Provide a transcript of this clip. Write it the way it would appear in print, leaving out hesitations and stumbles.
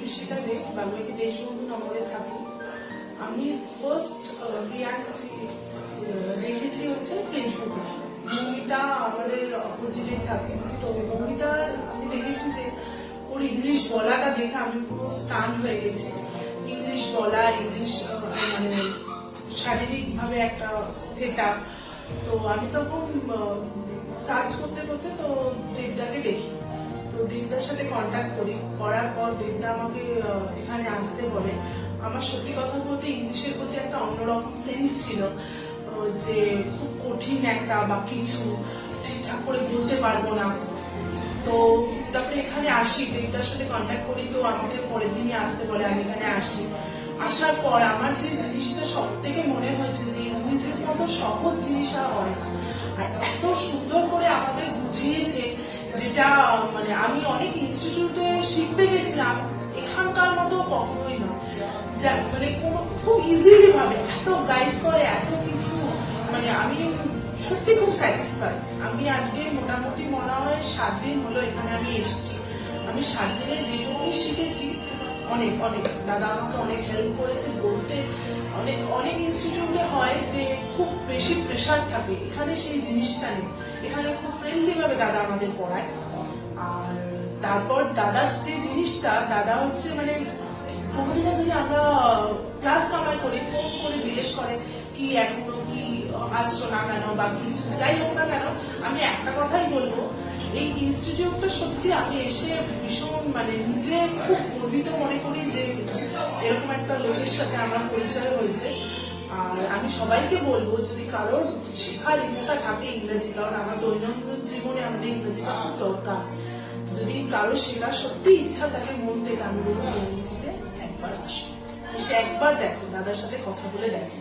ঋষিকা দে, বাংলাটি দেশবন্ধু নম্বরে থাকি। আমি ফার্স্ট রিয়াক্সি দেখেছি হচ্ছে ফেসবুকে। মৌমিতা আমাদের অপোজিটে থাকে, তো মৌমিতার আমি দেখেছি যে ওর ইংলিশ বলাটা দেখে আমি পুরো স্টান হয়ে গেছি। ইংলিশ বলা, ইংলিশ মানে শারীরিক ভাবে একটা গেটআপ। তো আমি তখন সার্চ করতে করতে তো দেবদাকে দেখি, তো দেবদার সাথে কন্ট্যাক্ট করার পর দেবদা আমাকে এখানে আসতে বলে। আমার সত্যি কথা বলতে ইংলিশের প্রতি একটা অন্যরকম সেন্স ছিল, যে খুব কঠিন একটা বা কিছু ঠিকঠাক করে বলতে পারবো না। তো তারপরে এখানে আসি, দেবদার সাথে কন্ট্যাক্ট করি, তো আমাকে পরের দিনই আসতে বলে। আমি এখানে আসি, আসার পর আমার যে জিনিসটা সব থেকে মনে হয়েছে যে ইংরেজির মতো সহজ জিনিস আর হয় না, আর এত সুন্দর করে আমাদের বুঝিয়েছে, যেটা মানে আমি অনেক ইনস্টিটিউটে শিখতে গেছিলাম, এখানকার মতো কখনোই না। মানে কোনো খুব ইজিলি ভাবে এত গাইড করে, এত কিছু, মানে আমি সত্যি খুব স্যাটিসফাই। আমি আজকে মোটামুটি মনে হয় 7 দিন হলো এখানে আমি এসেছি। আমি 7 দিনে যেটুকু শিখেছি, অনেক অনেক দাদা আমাকে অনেক হেল্প করেছে। বলতে অনেক অনেক ইনস্টিটিউটে হয় যে খুব বেশি প্রেশার থাকে, এখানে সেই জিনিসটা নেই। এখানে খুব ফ্রেন্ডলি ভাবে দাদা আমাদের পড়ায়। আর তারপর দাদার যে জিনিসটা, দাদা হচ্ছে মানে কোনদিনও যদি আমরা ক্লাস কামাই করি, ফোন করে জিজ্ঞেস করে কি এখনো কি আসছো না কেন বা কিছু যাই হোক না কেন, আমি একটা কথাই বলবো, এই ইনস্টিটিউটটা সত্যি আমি এসে ভীষণ মানে নিজে খুব গর্বিত মনে করি যে এরকম একটা লোকের সাথে আমার পরিচয় হয়েছে। আর আমি সবাইকে বলবো, যদি কারোর শেখার ইচ্ছা থাকে ইংরেজি, কারণ আমার দৈনন্দিন জীবনে আমাদের ইংরেজিটা খুব দরকার, যদি কারো শেখার সত্যি ইচ্ছা থাকে মন থেকে, আমি বলবো একবার আসো, এসে একবার দেখো, দাদার সাথে কথা বলে দেখো।